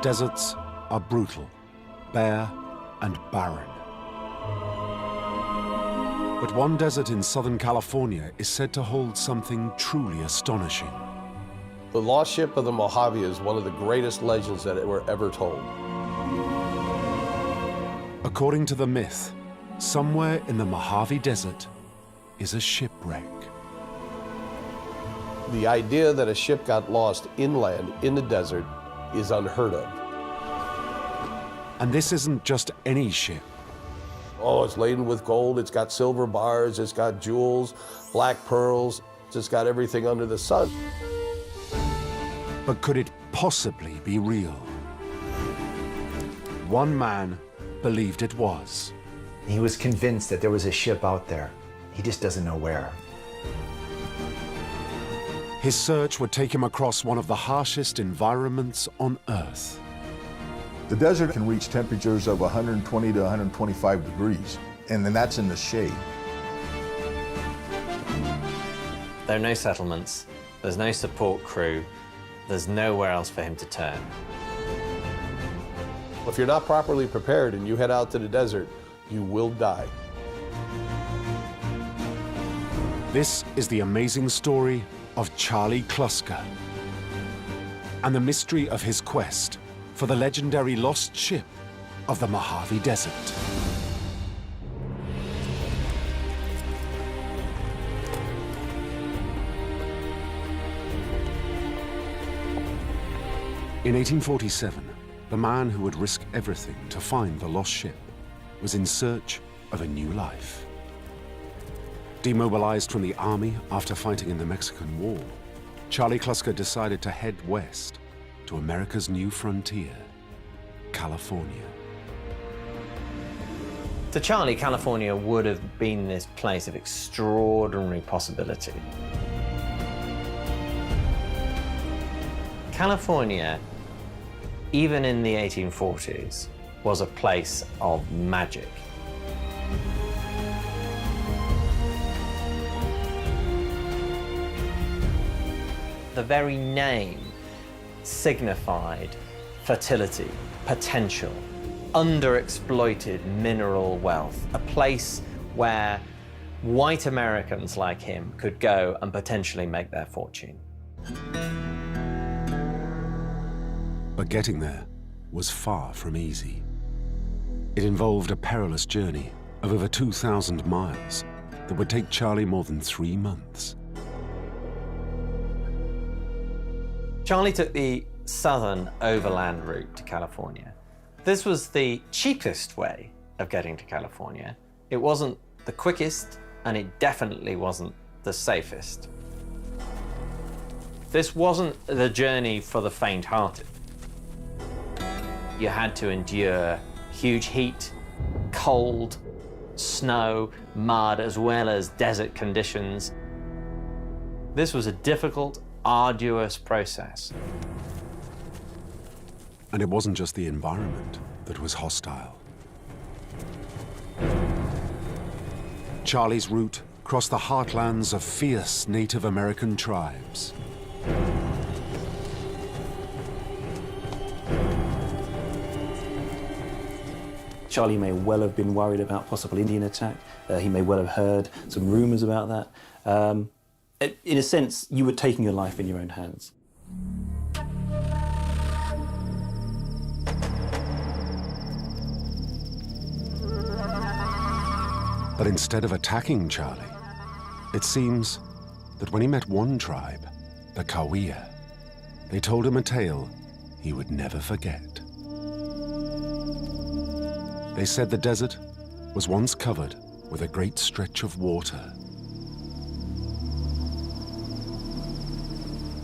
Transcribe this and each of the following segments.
Deserts are brutal, bare and barren. But one desert in Southern California is said to hold something truly astonishing. The lost ship of the Mojave is one of the greatest legends that were ever told. According to the myth, somewhere in the Mojave Desert is a shipwreck. The idea that a ship got lost inland in the desert is unheard of. And this isn't just any ship. Oh, it's laden with gold, it's got silver bars, it's got jewels, black pearls, it's got everything under the sun. But could it possibly be real? One man believed it was. He was convinced that there was a ship out there. He just doesn't know where. His search would take him across one of the harshest environments on Earth. The desert can reach temperatures of 120 to 125 degrees, and then that's in the shade. There are no settlements, there's no support crew, there's nowhere else for him to turn. If you're not properly prepared and you head out to the desert, you will die. This is the amazing story of Charlie Kluska and the mystery of his quest for the legendary lost ship of the Mojave Desert. In 1847, the man who would risk everything to find the lost ship was in search of a new life. Demobilized from the army after fighting in the Mexican War, Charlie Kluska decided to head west to America's new frontier, California. To Charlie, California would have been this place of extraordinary possibility. California, even in the 1840s, was a place of magic. The very name signified fertility, potential, underexploited mineral wealth, a place where white Americans like him could go and potentially make their fortune. But getting there was far from easy. It involved a perilous journey of over 2,000 miles that would take Charlie more than 3 months. Charlie took the southern overland route to California. This was the cheapest way of getting to California. It wasn't the quickest, and it definitely wasn't the safest. This wasn't the journey for the faint-hearted. You had to endure huge heat, cold, snow, mud, as well as desert conditions. This was a difficult, arduous process. And it wasn't just the environment that was hostile. Charlie's route crossed the heartlands of fierce Native American tribes. Charlie may well have been worried about possible Indian attack. He may well have heard some rumors about that. In a sense, you were taking your life in your own hands. But instead of attacking Charlie, it seems that when he met one tribe, the Cahuilla, they told him a tale he would never forget. They said the desert was once covered with a great stretch of water.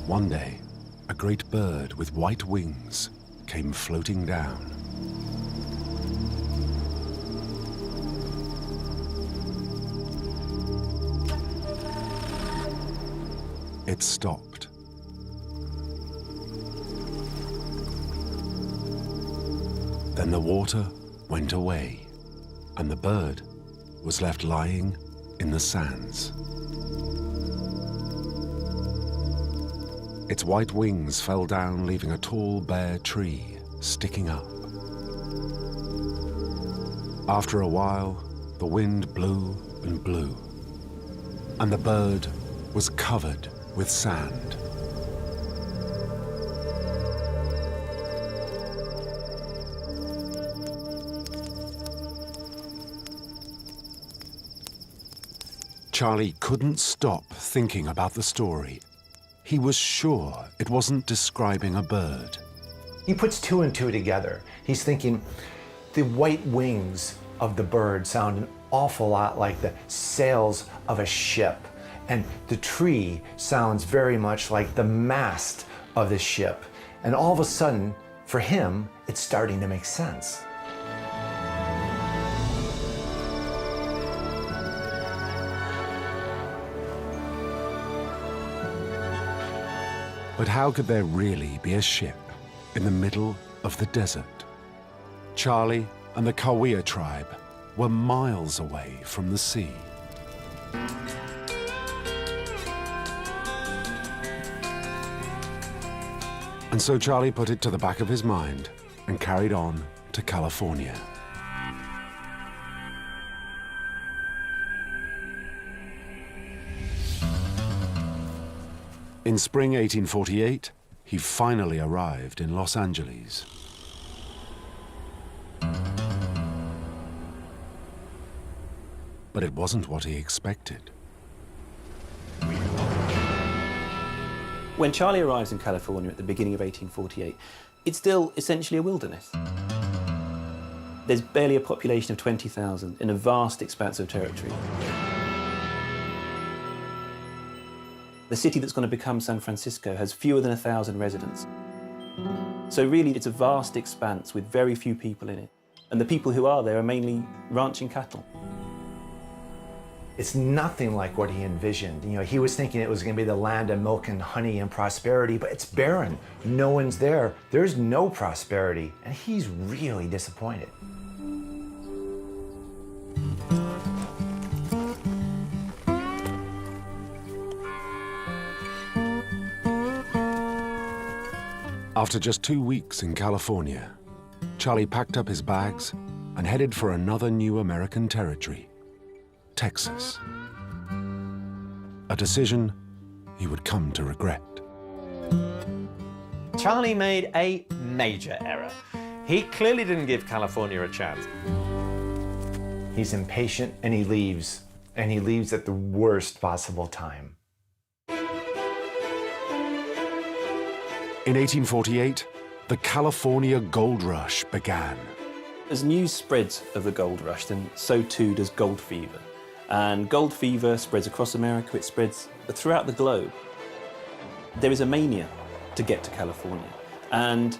One day, a great bird with white wings came floating down. It stopped. Then the water went away, and the bird was left lying in the sands. Its white wings fell down, leaving a tall, bare tree sticking up. After a while, the wind blew and blew, and the bird was covered with sand. Charlie couldn't stop thinking about the story. He was sure it wasn't describing a bird. He puts two and two together. He's thinking the white wings of the bird sound an awful lot like the sails of a ship, and the tree sounds very much like the mast of the ship. And all of a sudden, for him, it's starting to make sense. But how could there really be a ship in the middle of the desert? Charlie and the Cahuilla tribe were miles away from the sea. And so Charlie put it to the back of his mind and carried on to California. In spring 1848, he finally arrived in Los Angeles. But it wasn't what he expected. When Charlie arrives in California at the beginning of 1848, it's still essentially a wilderness. There's barely a population of 20,000 in a vast expanse of territory. The city that's going to become San Francisco has fewer than 1,000 residents. So really, it's a vast expanse with very few people in it. And the people who are there are mainly ranching cattle. It's nothing like what he envisioned. You know, he was thinking it was going to be the land of milk and honey and prosperity, but it's barren. No one's there. There's no prosperity. And he's really disappointed. After just 2 weeks in California, Charlie packed up his bags and headed for another new American territory, Texas. A decision he would come to regret. Charlie made a major error. He clearly didn't give California a chance. He's impatient and he leaves at the worst possible time. In 1848, the California Gold Rush began. As news spreads of the gold rush, then so too does gold fever. And gold fever spreads across America, it spreads throughout the globe. There is a mania to get to California. And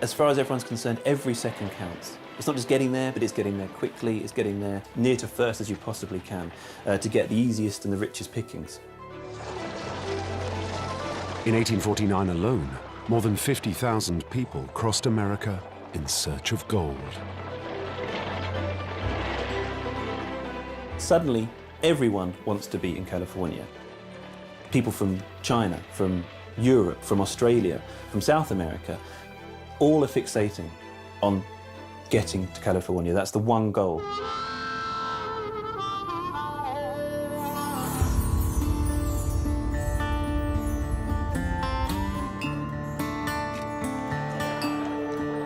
as far as everyone's concerned, every second counts. It's not just getting there, but it's getting there quickly, it's getting there near to first as you possibly can to get the easiest and the richest pickings. In 1849 alone, more than 50,000 people crossed America in search of gold. Suddenly, everyone wants to be in California. People from China, from Europe, from Australia, from South America, all are fixating on getting to California. That's the one goal.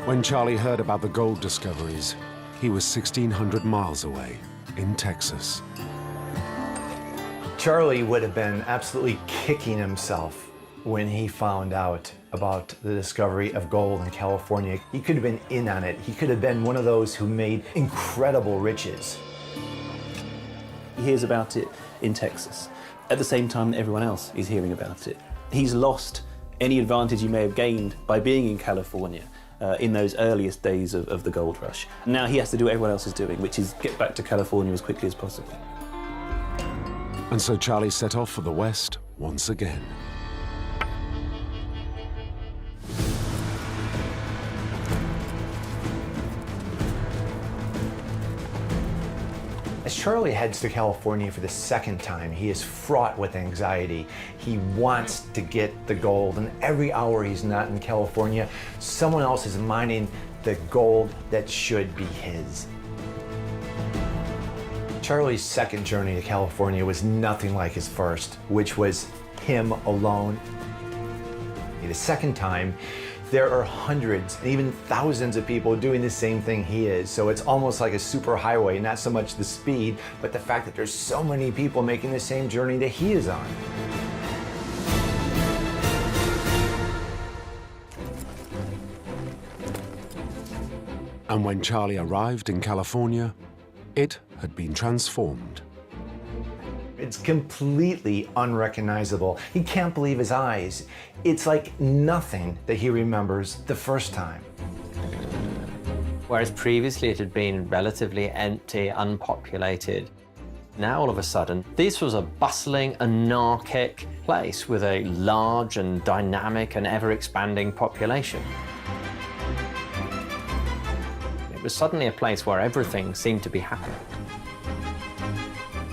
When Charlie heard about the gold discoveries, he was 1,600 miles away in Texas. Charlie would have been absolutely kicking himself when he found out about the discovery of gold in California. He could have been in on it. He could have been one of those who made incredible riches. He hears about it in Texas at the same time that everyone else is hearing about it. He's lost any advantage he may have gained by being in California in those earliest days of the gold rush. Now he has to do what everyone else is doing, which is get back to California as quickly as possible. And so Charlie set off for the West once again. As Charlie heads to California for the second time, he is fraught with anxiety. He wants to get the gold, and every hour he's not in California, someone else is mining the gold that should be his. Charlie's second journey to California was nothing like his first, which was him alone. The second time, there are hundreds, even thousands of people doing the same thing he is. So it's almost like a super highway, not so much the speed, but the fact that there's so many people making the same journey that he is on. And when Charlie arrived in California, it had been transformed. It's completely unrecognizable. He can't believe his eyes. It's like nothing that he remembers the first time. Whereas previously it had been relatively empty, unpopulated, now all of a sudden this was a bustling, anarchic place with a large and dynamic and ever-expanding population. It was suddenly a place where everything seemed to be happening.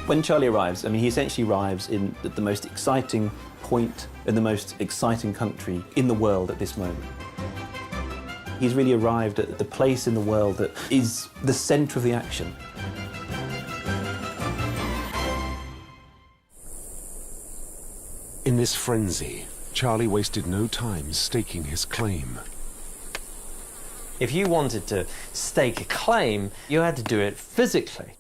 When Charlie arrives, I mean, he essentially arrives in the most exciting point in the most exciting country in the world at this moment. He's really arrived at the place in the world that is the center of the action. In this frenzy, Charlie wasted no time staking his claim. If you wanted to stake a claim, you had to do it physically.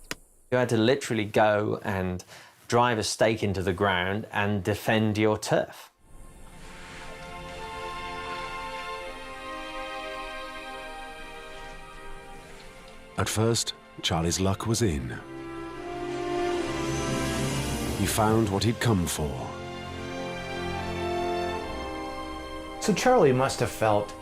You had to literally go and drive a stake into the ground and defend your turf. At first, Charlie's luck was in. He found what he'd come for. So Charlie must have felt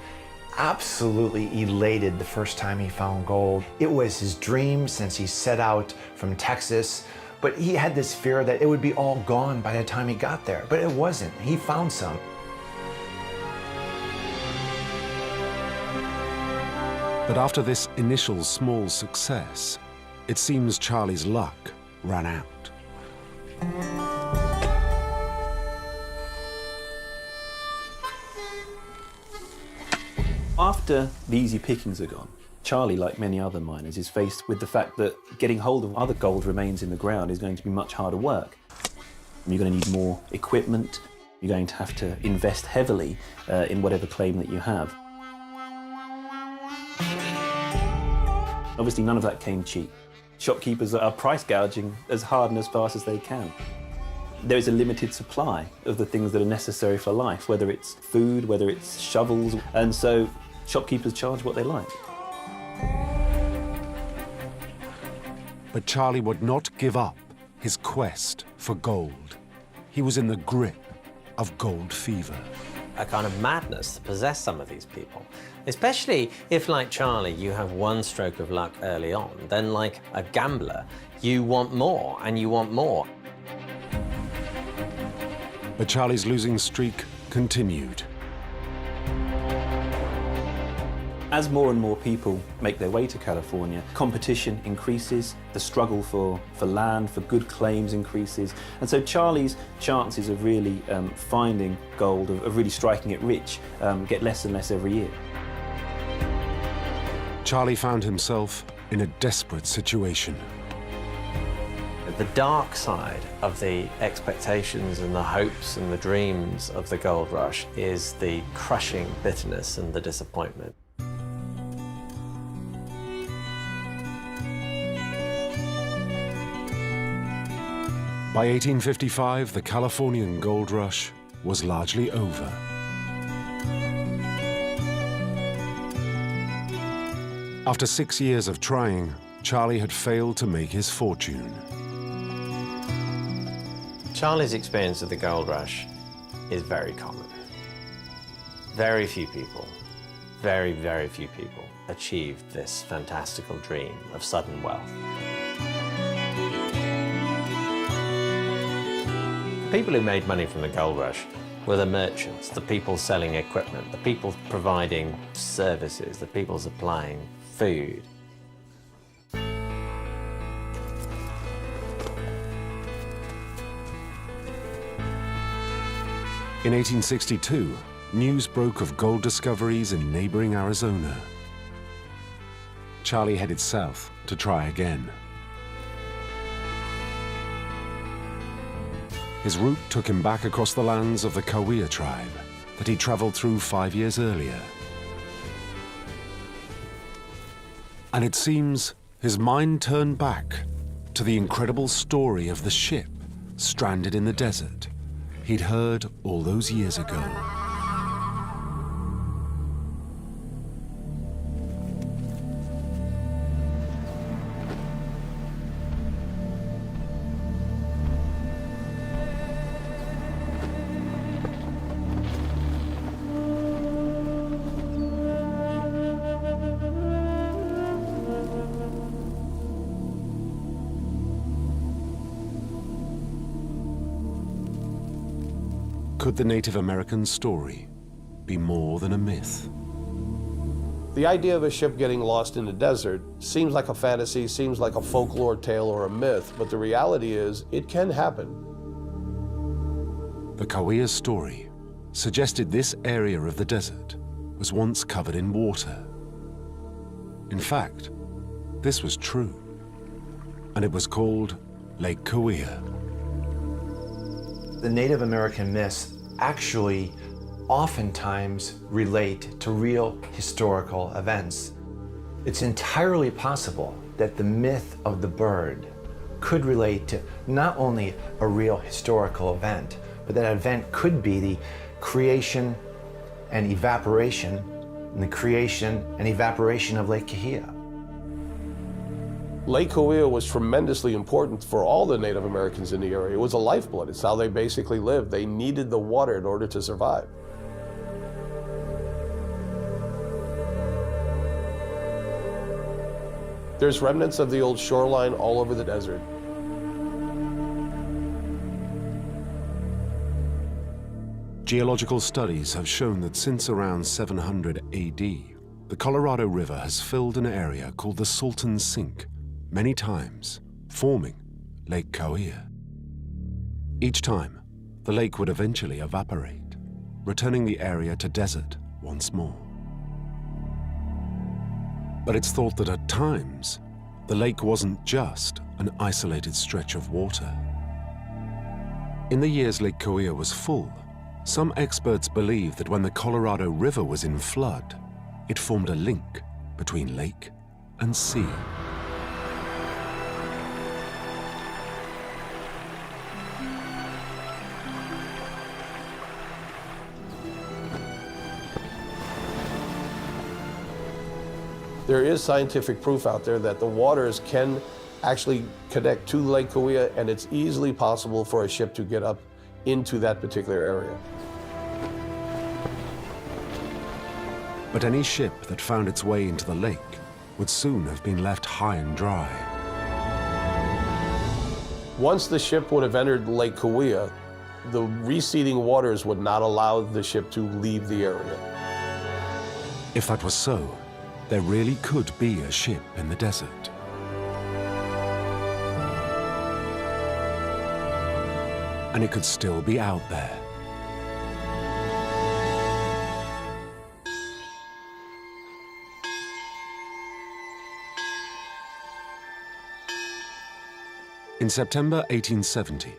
absolutely elated the first time he found gold. It was his dream since he set out from Texas, but he had this fear that it would be all gone by the time he got there. But it wasn't. He found some. But after this initial small success, it seems Charlie's luck ran out. After the easy pickings are gone, Charlie, like many other miners, is faced with the fact that getting hold of other gold remains in the ground is going to be much harder work. You're going to need more equipment, you're going to have to invest heavily in whatever claim that you have. Obviously, none of that came cheap. Shopkeepers are price gouging as hard and as fast as they can. There is a limited supply of the things that are necessary for life, whether it's food, whether it's shovels, and so shopkeepers charge what they like. But Charlie would not give up his quest for gold. He was in the grip of gold fever. A kind of madness that possessed some of these people. Especially if, like Charlie, you have one stroke of luck early on, then like a gambler, you want more and you want more. But Charlie's losing streak continued. As more and more people make their way to California, competition increases, the struggle for land, for good claims increases, and so Charlie's chances of really finding gold, of really striking it rich, get less and less every year. Charlie found himself in a desperate situation. The dark side of the expectations and the hopes and the dreams of the gold rush is the crushing bitterness and the disappointment. By 1855, the Californian gold rush was largely over. After 6 years of trying, Charlie had failed to make his fortune. Charlie's experience of the gold rush is very common. Very few people, very, very few people achieved this fantastical dream of sudden wealth. The people who made money from the gold rush were the merchants, the people selling equipment, the people providing services, the people supplying food. In 1862, news broke of gold discoveries in neighboring Arizona. Charlie headed south to try again. His route took him back across the lands of the Cahuilla tribe that he traveled through 5 years earlier. And it seems his mind turned back to the incredible story of the ship stranded in the desert he'd heard all those years ago. Could the Native American story be more than a myth? The idea of a ship getting lost in the desert seems like a fantasy, seems like a folklore tale or a myth, but the reality is it can happen. The Cahuilla story suggested this area of the desert was once covered in water. In fact, this was true, and it was called Lake Cahuilla. The Native American myths actually oftentimes relate to real historical events. It's entirely possible that the myth of the bird could relate to not only a real historical event, but that event could be the creation and evaporation, and the creation and evaporation of Lake Cahuilla. Lake Cahuilla was tremendously important for all the Native Americans in the area. It was a lifeblood. It's how they basically lived. They needed the water in order to survive. There's remnants of the old shoreline all over the desert. Geological studies have shown that since around 700 AD, the Colorado River has filled an area called the Salton Sink many times, forming Lake Cahuilla. Each time, the lake would eventually evaporate, returning the area to desert once more. But it's thought that at times, the lake wasn't just an isolated stretch of water. In the years Lake Cahuilla was full, some experts believe that when the Colorado River was in flood, it formed a link between lake and sea. There is scientific proof out there that the waters can actually connect to Lake Cahuilla, and it's easily possible for a ship to get up into that particular area. But any ship that found its way into the lake would soon have been left high and dry. Once the ship would have entered Lake Cahuilla, the receding waters would not allow the ship to leave the area. If that was so, there really could be a ship in the desert. And it could still be out there. In September 1870,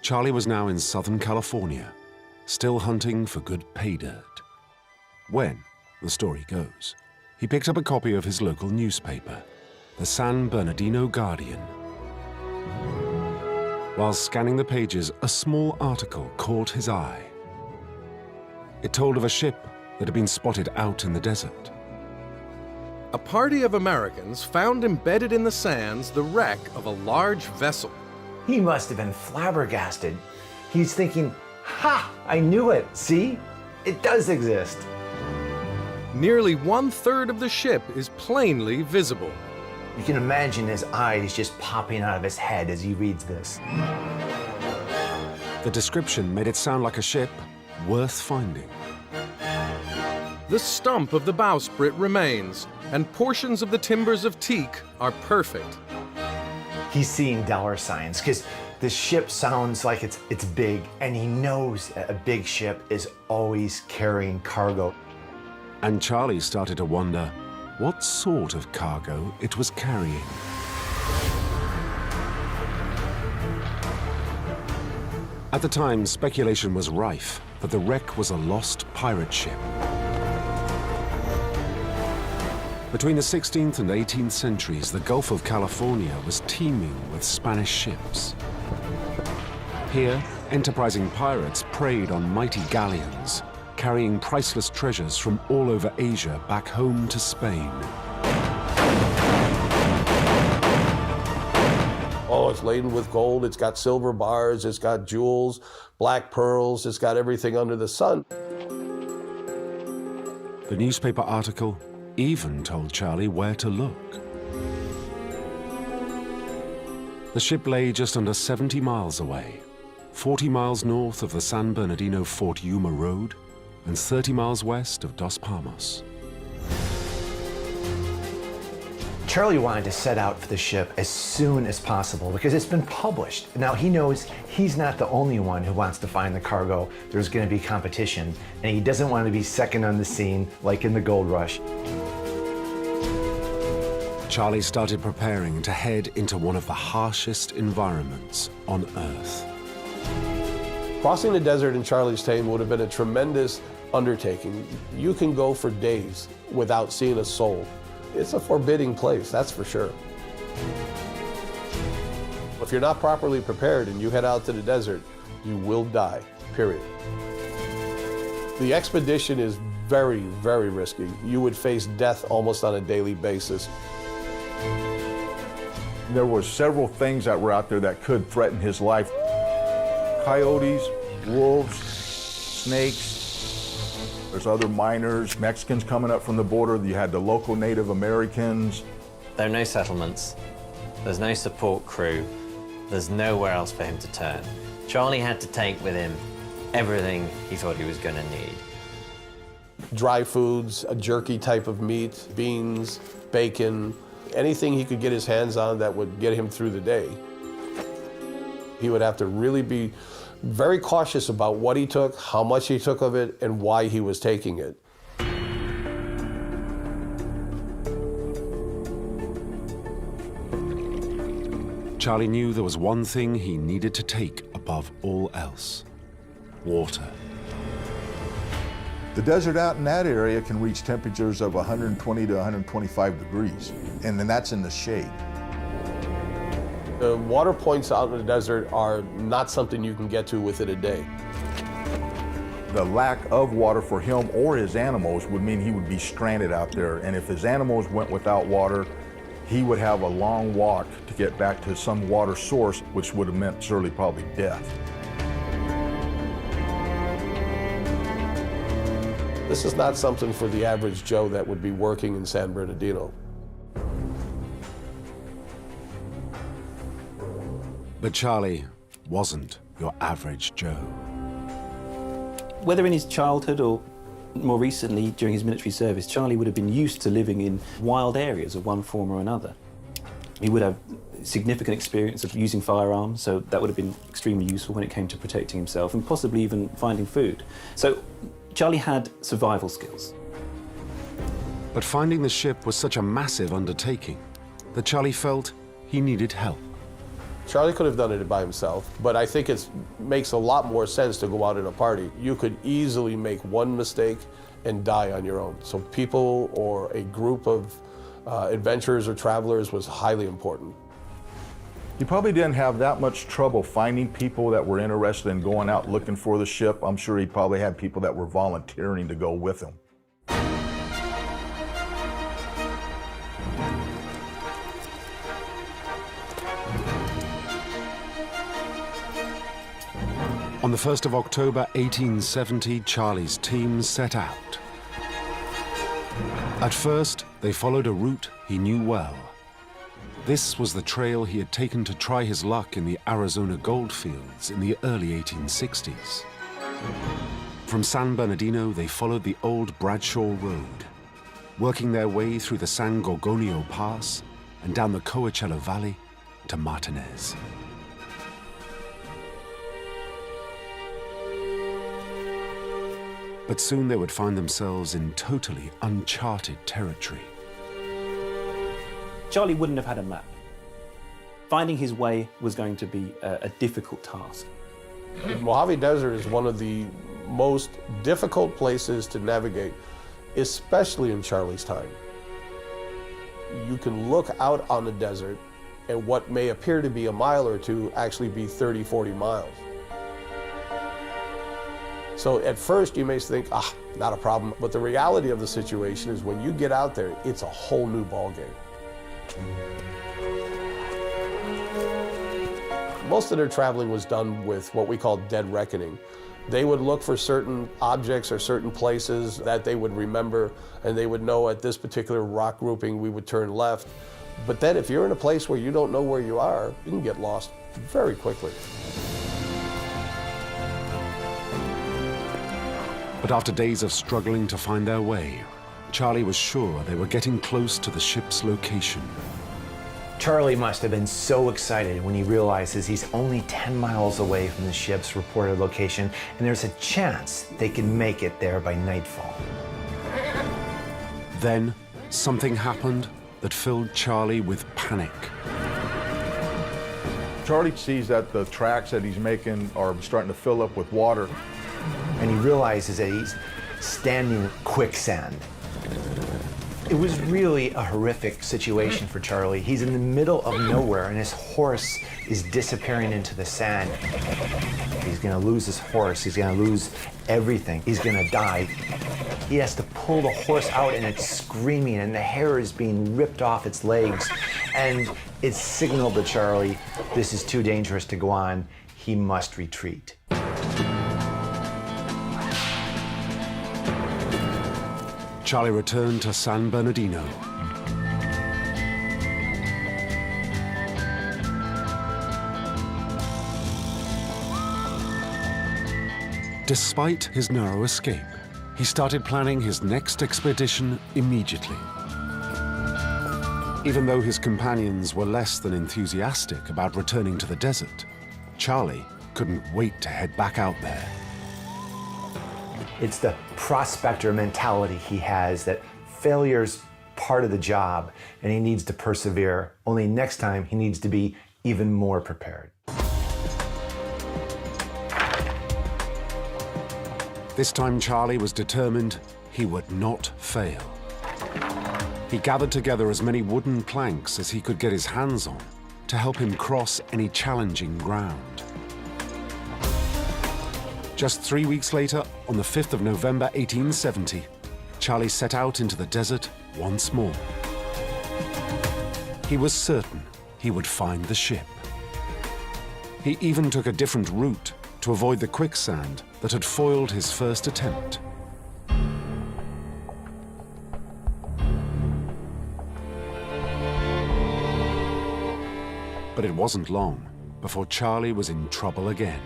Charlie was now in Southern California, still hunting for good pay dirt. When, the story goes, he picked up a copy of his local newspaper, the San Bernardino Guardian. While scanning the pages, a small article caught his eye. It told of a ship that had been spotted out in the desert. A party of Americans found embedded in the sands the wreck of a large vessel. He must have been flabbergasted. He's thinking, ha, I knew it, see? It does exist. Nearly 1/3 of the ship is plainly visible. You can imagine his eyes just popping out of his head as he reads this. The description made it sound like a ship worth finding. The stump of the bowsprit remains, and portions of the timbers of teak are perfect. He's seeing dollar signs because The ship sounds like it's big, and he knows that a big ship is always carrying cargo. And Charlie started to wonder what sort of cargo it was carrying. At the time, speculation was rife that the wreck was a lost pirate ship. Between the 16th and 18th centuries, the Gulf of California was teeming with Spanish ships. Here, enterprising pirates preyed on mighty galleons, carrying priceless treasures from all over Asia back home to Spain. Oh, it's laden with gold, it's got silver bars, it's got jewels, black pearls, it's got everything under the sun. The newspaper article even told Charlie where to look. The ship lay just under 70 miles away, 40 miles north of the San Bernardino Fort Yuma Road and 30 miles west of Dos Palmas. Charlie wanted to set out for the ship as soon as possible because it's been published. Now he knows he's not the only one who wants to find the cargo. There's going to be competition, and he doesn't want to be second on the scene like in the gold rush. Charlie started preparing to head into one of the harshest environments on Earth. Crossing the desert in Charlie's time would have been a tremendous undertaking. You can go for days without seeing a soul. It's a forbidding place, that's for sure. If you're not properly prepared and you head out to the desert, you will die, period. The expedition is very, very risky. You would face death almost on a daily basis. There were several things that were out there that could threaten his life. Coyotes, wolves, snakes. There's other miners, Mexicans coming up from the border. You had the local Native Americans. There are no settlements, there's no support crew, there's nowhere else for him to turn. Charlie had to take with him everything he thought he was going to need. Dry foods, a jerky type of meat, beans, bacon, anything he could get his hands on that would get him through the day. He would have to really be very cautious about what he took, how much he took of it, and why he was taking it. Charlie knew there was one thing he needed to take above all else: water. The desert out in that area can reach temperatures of 120 to 125 degrees, and then that's in the shade. The water points out in the desert are not something you can get to within a day. The lack of water for him or his animals would mean he would be stranded out there, and if his animals went without water, he would have a long walk to get back to some water source, which would have meant surely probably death. This is not something for the average Joe that would be working in San Bernardino. But Charlie wasn't your average Joe. Whether in his childhood or more recently during his military service, Charlie would have been used to living in wild areas of one form or another. He would have significant experience of using firearms, so that would have been extremely useful when it came to protecting himself and possibly even finding food. So Charlie had survival skills. But finding the ship was such a massive undertaking that Charlie felt he needed help. Charlie could have done it by himself, but I think it makes a lot more sense to go out in a party. You could easily make one mistake and die on your own. So people or a group of adventurers or travelers was highly important. He probably didn't have that much trouble finding people that were interested in going out looking for the ship. I'm sure he probably had people that were volunteering to go with him. On the 1st of October 1870, Charlie's team set out. At first, they followed a route he knew well. This was the trail he had taken to try his luck in the Arizona goldfields in the early 1860s. From San Bernardino, they followed the old Bradshaw Road, working their way through the San Gorgonio Pass and down the Coachella Valley to Martinez. But soon they would find themselves in totally uncharted territory. Charlie wouldn't have had a map. Finding his way was going to be a difficult task. The Mojave Desert is one of the most difficult places to navigate, especially in Charlie's time. You can look out on the desert and what may appear to be a mile or two actually be 30, 40 miles. So at first you may think, not a problem. But the reality of the situation is when you get out there, it's a whole new ballgame. Most of their traveling was done with what we call dead reckoning. They would look for certain objects or certain places that they would remember, and they would know at this particular rock grouping we would turn left. But then if you're in a place where you don't know where you are, you can get lost very quickly. But after days of struggling to find their way, Charlie was sure they were getting close to the ship's location. Charlie must have been so excited when he realizes he's only 10 miles away from the ship's reported location, and there's a chance they can make it there by nightfall. Then, something happened that filled Charlie with panic. Charlie sees that the tracks that he's making are starting to fill up with water. And he realizes that he's standing in quicksand. It was really a horrific situation for Charlie. He's in the middle of nowhere and his horse is disappearing into the sand. He's gonna lose his horse, he's gonna lose everything, he's gonna die. He has to pull the horse out and it's screaming and the hair is being ripped off its legs. And it's signaled to Charlie, this is too dangerous to go on, he must retreat. Charlie returned to San Bernardino. Despite his narrow escape, he started planning his next expedition immediately. Even though his companions were less than enthusiastic about returning to the desert, Charlie couldn't wait to head back out there. It's the prospector mentality he has that failure's part of the job and he needs to persevere. Only next time he needs to be even more prepared. This time Charlie was determined he would not fail. He gathered together as many wooden planks as he could get his hands on to help him cross any challenging ground. Just 3 weeks later, on the 5th of November 1870, Charlie set out into the desert once more. He was certain he would find the ship. He even took a different route to avoid the quicksand that had foiled his first attempt. But it wasn't long before Charlie was in trouble again.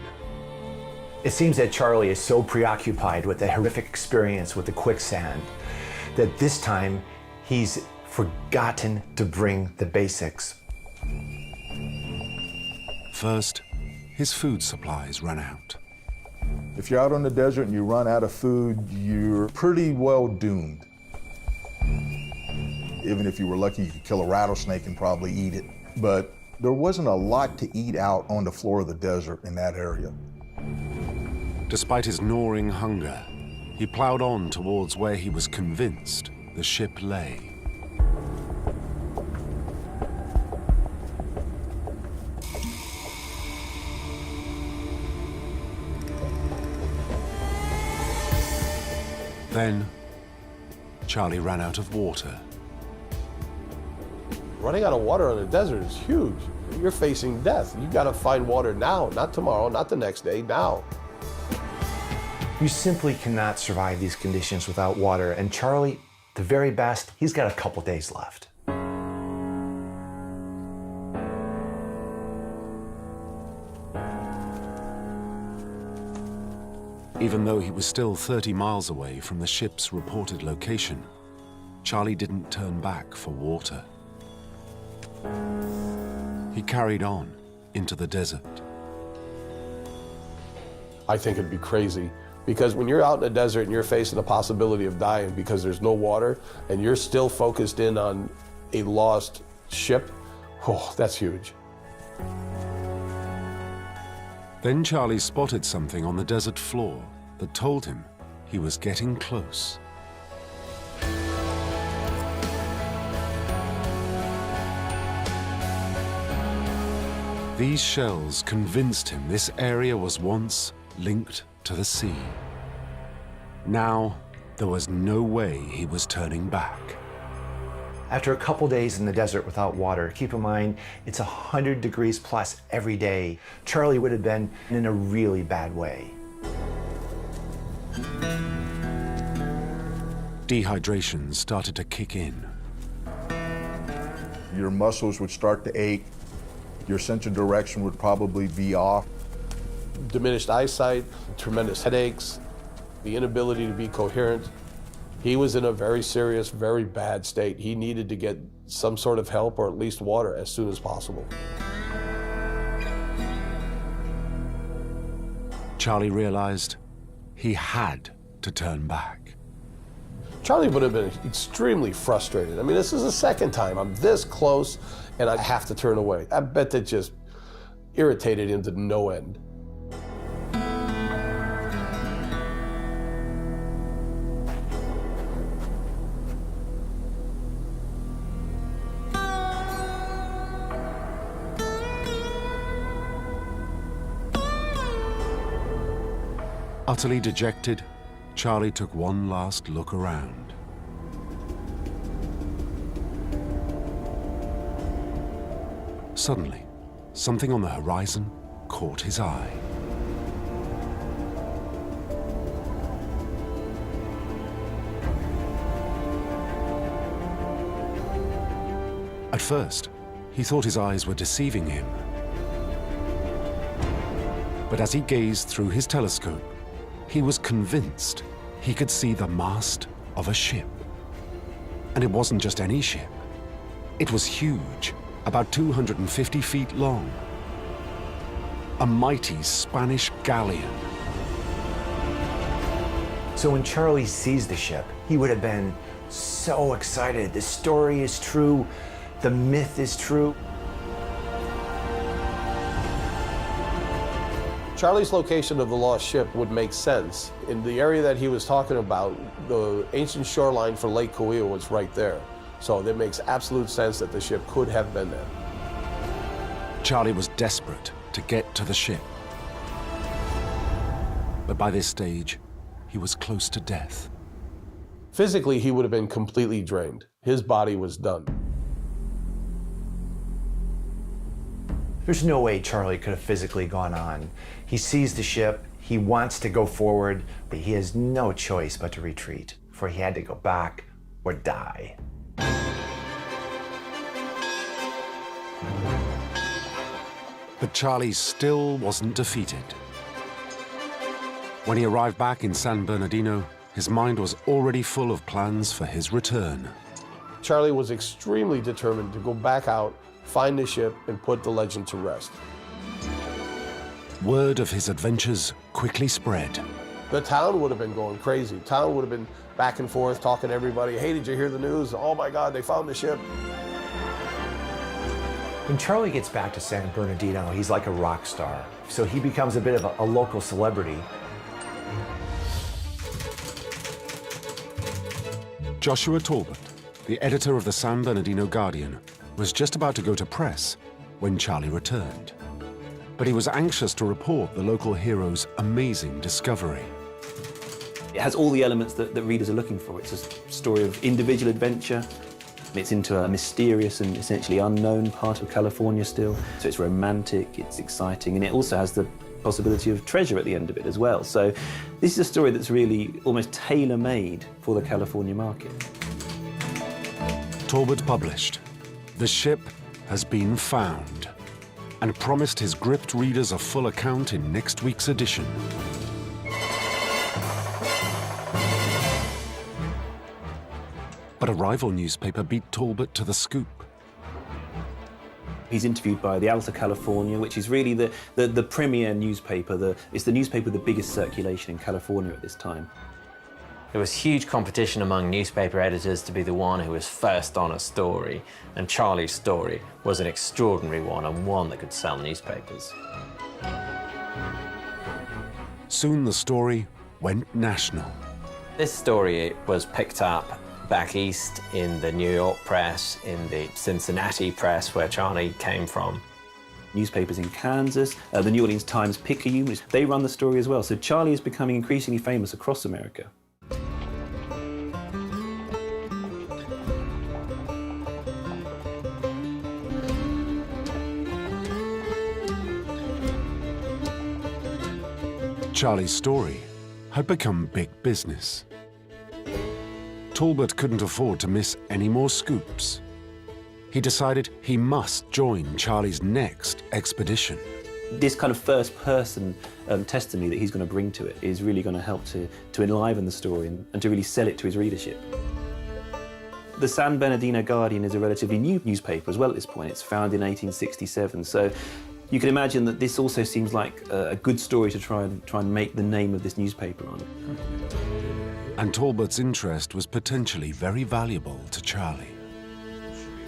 It seems that Charlie is so preoccupied with the horrific experience with the quicksand that this time he's forgotten to bring the basics. First, his food supplies ran out. If you're out on the desert and you run out of food, you're pretty well doomed. Even if you were lucky, you could kill a rattlesnake and probably eat it. But there wasn't a lot to eat out on the floor of the desert in that area. Despite his gnawing hunger, he plowed on towards where he was convinced the ship lay. Then, Charlie ran out of water. Running out of water on the desert is huge. You're facing death. You gotta find water now, not tomorrow, not the next day, now. You simply cannot survive these conditions without water, and Charlie, the very best, he's got a couple days left. Even though he was still 30 miles away from the ship's reported location, Charlie didn't turn back for water. He carried on into the desert. I think it'd be crazy Because when you're out in the desert and you're facing the possibility of dying because there's no water and you're still focused in on a lost ship, oh, that's huge. Then Charlie spotted something on the desert floor that told him he was getting close. These shells convinced him this area was once linked to the sea. Now, there was no way he was turning back. After a couple days in the desert without water, keep in mind, it's 100 degrees plus every day. Charlie would have been in a really bad way. Dehydration started to kick in. Your muscles would start to ache. Your sense of direction would probably be off. Diminished eyesight, tremendous headaches, the inability to be coherent. He was in a very serious, very bad state. He needed to get some sort of help or at least water as soon as possible. Charlie realized he had to turn back. Charlie would have been extremely frustrated. I mean, this is the second time I'm this close and I have to turn away. I bet that just irritated him to no end. Utterly dejected, Charlie took one last look around. Suddenly, something on the horizon caught his eye. At first, he thought his eyes were deceiving him. But as he gazed through his telescope, he was convinced he could see the mast of a ship. And it wasn't just any ship. It was huge, about 250 feet long. A mighty Spanish galleon. So when Charlie sees the ship, he would have been so excited. The story is true. The myth is true. Charlie's location of the lost ship would make sense. In the area that he was talking about, the ancient shoreline for Lake Cahuilla was right there. So it makes absolute sense that the ship could have been there. Charlie was desperate to get to the ship. But by this stage, he was close to death. Physically, he would have been completely drained. His body was done. There's no way Charlie could have physically gone on. He sees the ship, he wants to go forward, but he has no choice but to retreat, for he had to go back or die. But Charlie still wasn't defeated. When he arrived back in San Bernardino, his mind was already full of plans for his return. Charlie was extremely determined to go back out, find the ship, and put the legend to rest. Word of his adventures quickly spread. The town would have been going crazy. Town would have been back and forth talking to everybody. Hey, did you hear the news? Oh my God, they found the ship. When Charlie gets back to San Bernardino, he's like a rock star. So he becomes a bit of a local celebrity. Joshua Talbot, the editor of the San Bernardino Guardian, was just about to go to press when Charlie returned. But he was anxious to report the local hero's amazing discovery. It has all the elements that readers are looking for. It's a story of individual adventure. It's into a mysterious and essentially unknown part of California still. So it's romantic, it's exciting, and it also has the possibility of treasure at the end of it as well. So this is a story that's really almost tailor-made for the California market. Talbot published, "The ship has been found," and promised his gripped readers a full account in next week's edition. But a rival newspaper beat Talbot to the scoop. He's interviewed by the Alta California, which is really the premier newspaper. It's the newspaper with the biggest circulation in California at this time. There was huge competition among newspaper editors to be the one who was first on a story, and Charlie's story was an extraordinary one and one that could sell newspapers. Soon the story went national. This story was picked up back east in the New York press, in the Cincinnati press, where Charlie came from. Newspapers in Kansas, the New Orleans Times-Picayune, they run the story as well. So Charlie is becoming increasingly famous across America. Charlie's story had become big business. Talbot couldn't afford to miss any more scoops. He decided he must join Charlie's next expedition. This kind of first-person testimony that he's going to bring to it is really going to help to enliven the story and to really sell it to his readership. The San Bernardino Guardian is a relatively new newspaper as well at this point. It's founded in 1867, so you can imagine that this also seems like a good story to try and make the name of this newspaper on. And Talbot's interest was potentially very valuable to Charlie.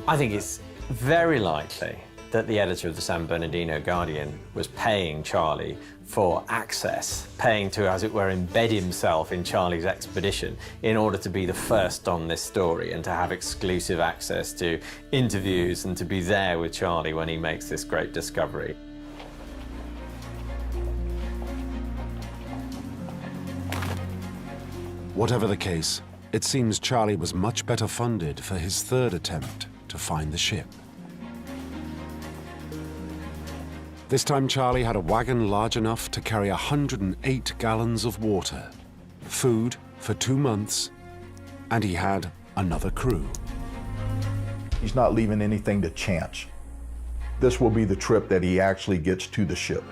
I think it's very likely that the editor of the San Bernardino Guardian was paying Charlie for access, paying to, as it were, embed himself in Charlie's expedition in order to be the first on this story and to have exclusive access to interviews and to be there with Charlie when he makes this great discovery. Whatever the case, it seems Charlie was much better funded for his third attempt to find the ship. This time Charlie had a wagon large enough to carry 108 gallons of water, food for 2 months, and he had another crew. He's not leaving anything to chance. This will be the trip that he actually gets to the ship.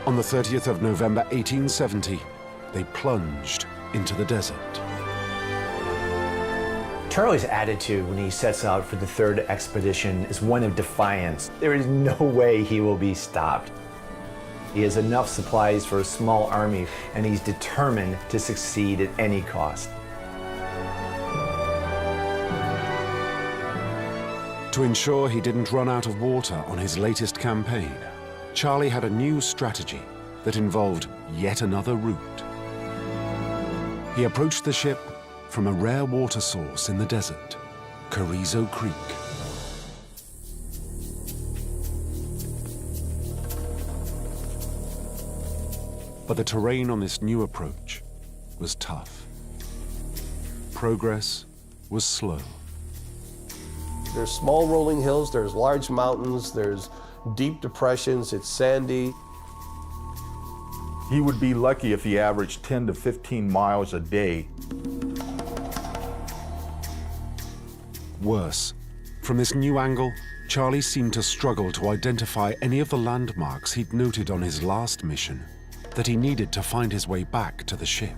On the 30th of November 1870, they plunged into the desert. Charlie's attitude when he sets out for the third expedition is one of defiance. There is no way he will be stopped. He has enough supplies for a small army, and he's determined to succeed at any cost. To ensure he didn't run out of water on his latest campaign, Charlie had a new strategy that involved yet another route. He approached the ship from a rare water source in the desert, Carrizo Creek. But the terrain on this new approach was tough. Progress was slow. There's small rolling hills, there's large mountains, there's deep depressions, it's sandy. He would be lucky if he averaged 10 to 15 miles a day. Worse, from this new angle, Charlie seemed to struggle to identify any of the landmarks he'd noted on his last mission that he needed to find his way back to the ship.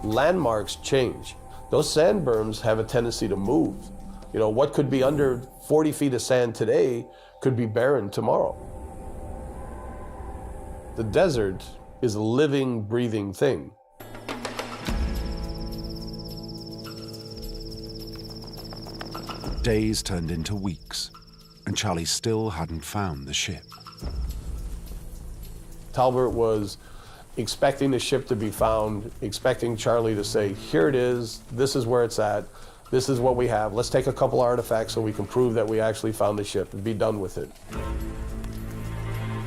Landmarks change. Those sand berms have a tendency to move. You know, what could be under 40 feet of sand today could be barren tomorrow. The desert is a living, breathing thing. Days turned into weeks, and Charlie still hadn't found the ship. Talbot was expecting the ship to be found, expecting Charlie to say, here it is, this is where it's at, this is what we have, let's take a couple artifacts so we can prove that we actually found the ship and be done with it.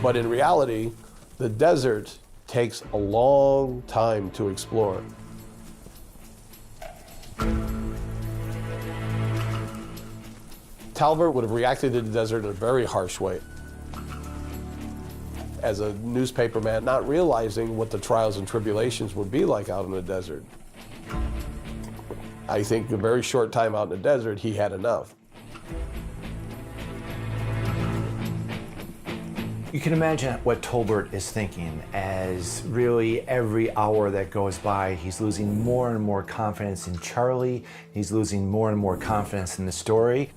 But in reality, the desert takes a long time to explore. Talbot would have reacted to the desert in a very harsh way. As a newspaper man, not realizing what the trials and tribulations would be like out in the desert. I think a very short time out in the desert, he had enough. You can imagine what Tolbert is thinking as really every hour that goes by, he's losing more and more confidence in Charlie. He's losing more and more confidence in the story.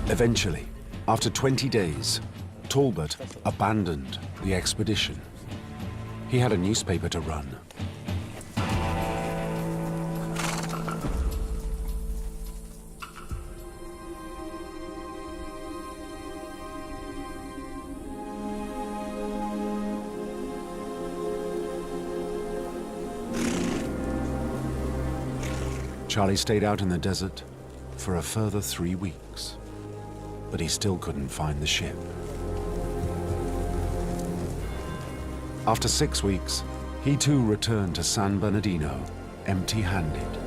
Eventually, after 20 days, Tolbert abandoned the expedition. He had a newspaper to run. Charlie stayed out in the desert for a further 3 weeks, but he still couldn't find the ship. After 6 weeks, he too returned to San Bernardino, empty-handed.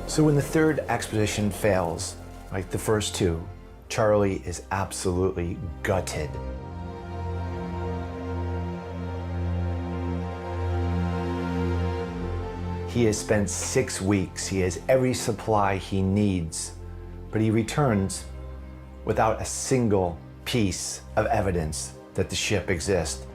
So when the third expedition fails, like the first two, Charlie is absolutely gutted. He has spent 6 weeks. He has every supply he needs, but he returns without a single piece of evidence that the ship exists.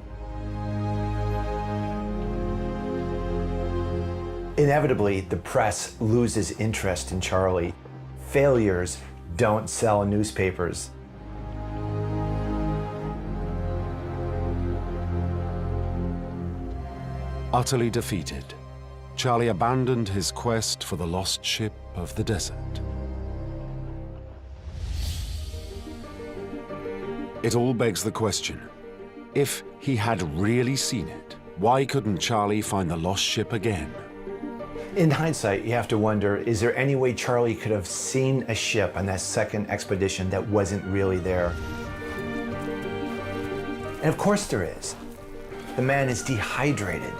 Inevitably, the press loses interest in Charlie. Failures don't sell newspapers. Utterly defeated, Charlie abandoned his quest for the lost ship of the desert. It all begs the question, if he had really seen it, why couldn't Charlie find the lost ship again? In hindsight, you have to wonder, is there any way Charlie could have seen a ship on that second expedition that wasn't really there? And of course there is. The man is dehydrated.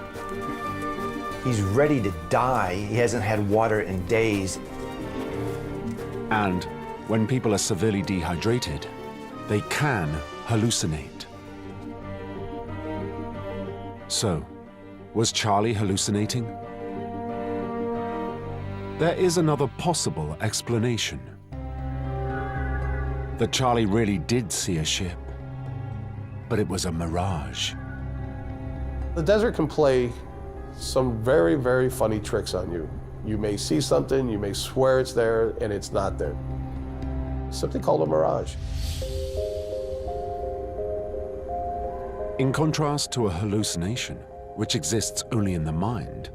He's ready to die. He hasn't had water in days. And when people are severely dehydrated, they can hallucinate. So, was Charlie hallucinating? There is another possible explanation. That Charlie really did see a ship, but it was a mirage. The desert can play some very, very funny tricks on you. You may see something, you may swear it's there, and it's not there. It's something called a mirage. In contrast to a hallucination, which exists only in the mind,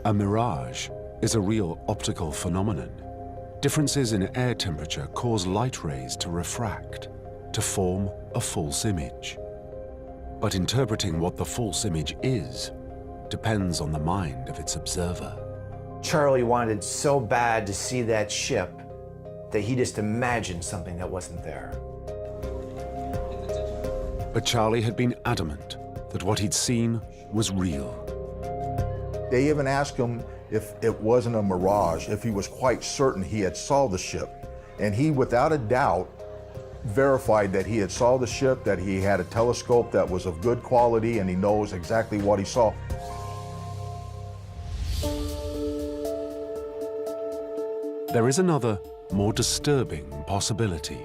a mirage is a real optical phenomenon. Differences in air temperature cause light rays to refract, to form a false image. But interpreting what the false image is depends on the mind of its observer. Charlie wanted so bad to see that ship that he just imagined something that wasn't there. But Charlie had been adamant that what he'd seen was real. They even asked him if it wasn't a mirage, if he was quite certain he had saw the ship. And he, without a doubt, verified that he had saw the ship, that he had a telescope that was of good quality, and he knows exactly what he saw. There is another, more disturbing possibility.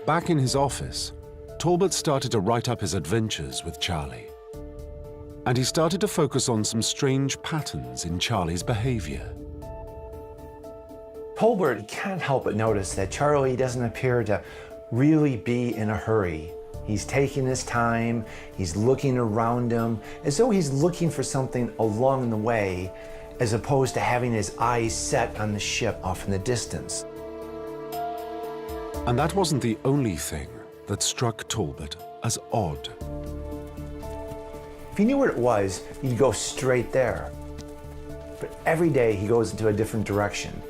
Back in his office, Tolbert started to write up his adventures with Charlie. And he started to focus on some strange patterns in Charlie's behavior. Tolbert can't help but notice that Charlie doesn't appear to really be in a hurry. He's taking his time, he's looking around him, as though he's looking for something along the way, as opposed to having his eyes set on the ship off in the distance. And that wasn't the only thing that struck Tolbert as odd. If he knew where it was, he'd go straight there. But every day he goes into a different direction.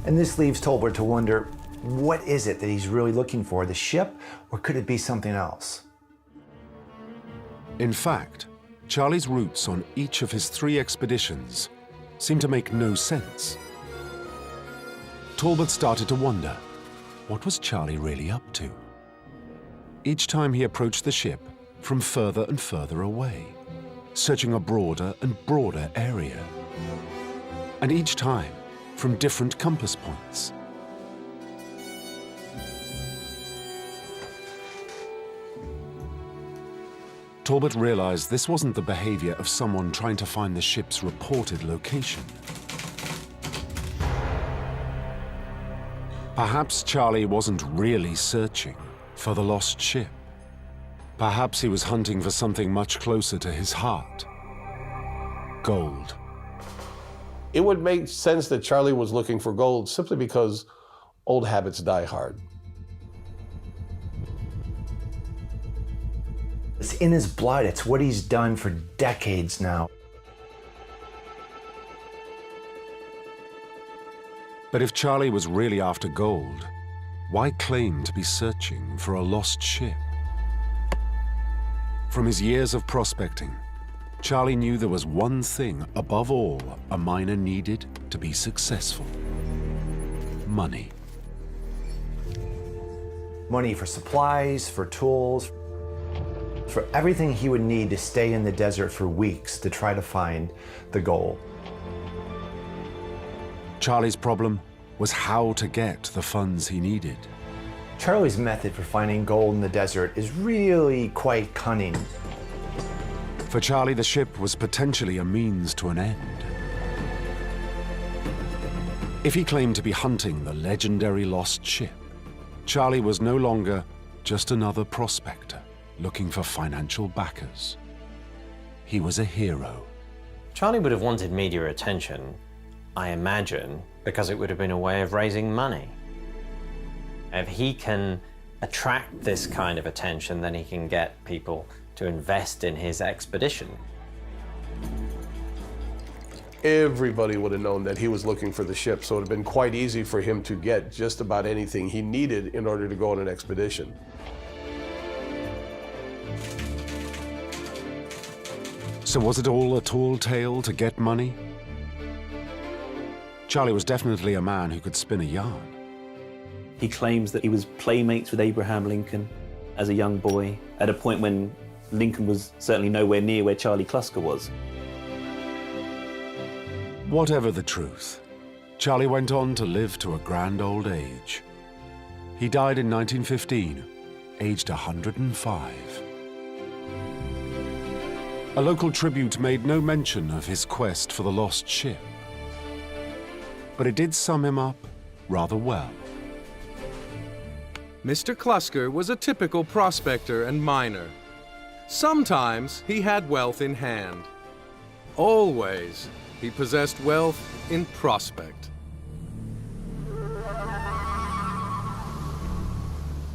And this leaves Tolbert to wonder, what is it that he's really looking for, the ship, or could it be something else? In fact, Charlie's routes on each of his 3 expeditions seemed to make no sense. Tolbert started to wonder, what was Charlie really up to? Each time he approached the ship from further and further away, searching a broader and broader area. And each time from different compass points. Talbot realized this wasn't the behavior of someone trying to find the ship's reported location. Perhaps Charlie wasn't really searching for the lost ship. Perhaps he was hunting for something much closer to his heart. Gold. It would make sense that Charlie was looking for gold simply because old habits die hard. It's in his blood. It's what he's done for decades now. But if Charlie was really after gold, why claim to be searching for a lost ship? From his years of prospecting, Charlie knew there was one thing above all a miner needed to be successful: money. Money for supplies, for tools, for everything he would need to stay in the desert for weeks to try to find the gold. Charlie's problem was how to get the funds he needed. Charlie's method for finding gold in the desert is really quite cunning. For Charlie, the ship was potentially a means to an end. If he claimed to be hunting the legendary lost ship, Charlie was no longer just another prospector looking for financial backers. He was a hero. Charlie would have wanted media attention, I imagine, because it would have been a way of raising money. If he can attract this kind of attention, then he can get people to invest in his expedition. Everybody would have known that he was looking for the ship, so it would have been quite easy for him to get just about anything he needed in order to go on an expedition. So was it all a tall tale to get money? Charlie was definitely a man who could spin a yarn. He claims that he was playmates with Abraham Lincoln as a young boy, at a point when Lincoln was certainly nowhere near where Charlie Clusker was. Whatever the truth, Charlie went on to live to a grand old age. He died in 1915, aged 105. A local tribute made no mention of his quest for the lost ship, but it did sum him up rather well. Mr. Clusker was a typical prospector and miner. Sometimes he had wealth in hand. Always, he possessed wealth in prospect.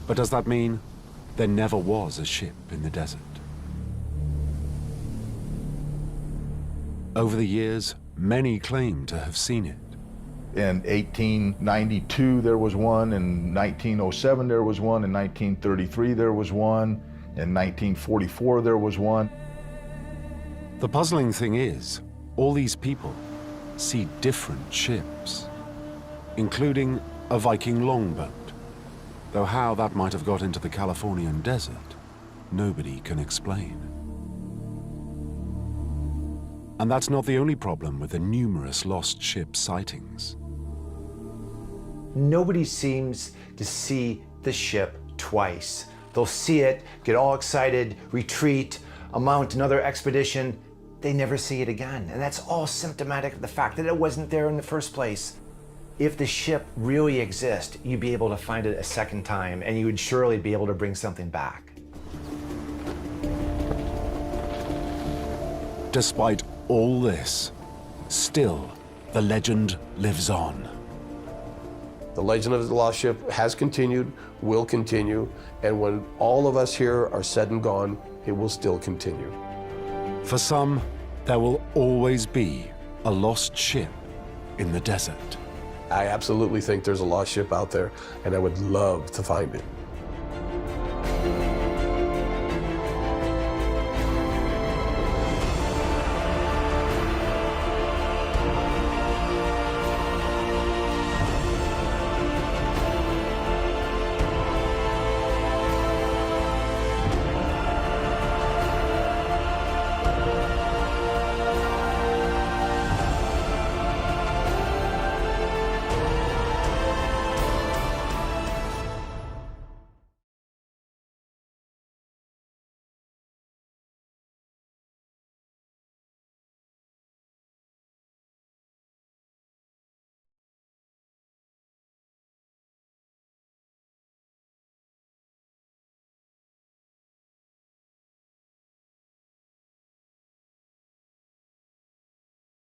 But does that mean there never was a ship in the desert? Over the years, many claim to have seen it. In 1892 there was one, in 1907 there was one, in 1933 there was one, in 1944 there was one. The puzzling thing is, all these people see different ships, including a Viking longboat, though how that might have got into the Californian desert, nobody can explain. And that's not the only problem with the numerous lost ship sightings. Nobody seems to see the ship twice. They'll see it, get all excited, retreat, mount another expedition. They never see it again. And that's all symptomatic of the fact that it wasn't there in the first place. If the ship really exists, you'd be able to find it a second time, and you would surely be able to bring something back. Despite all this, still, the legend lives on. The legend of the lost ship has continued, will continue, and when all of us here are said and gone, it will still continue. For some, there will always be a lost ship in the desert. I absolutely think there's a lost ship out there, and I would love to find it.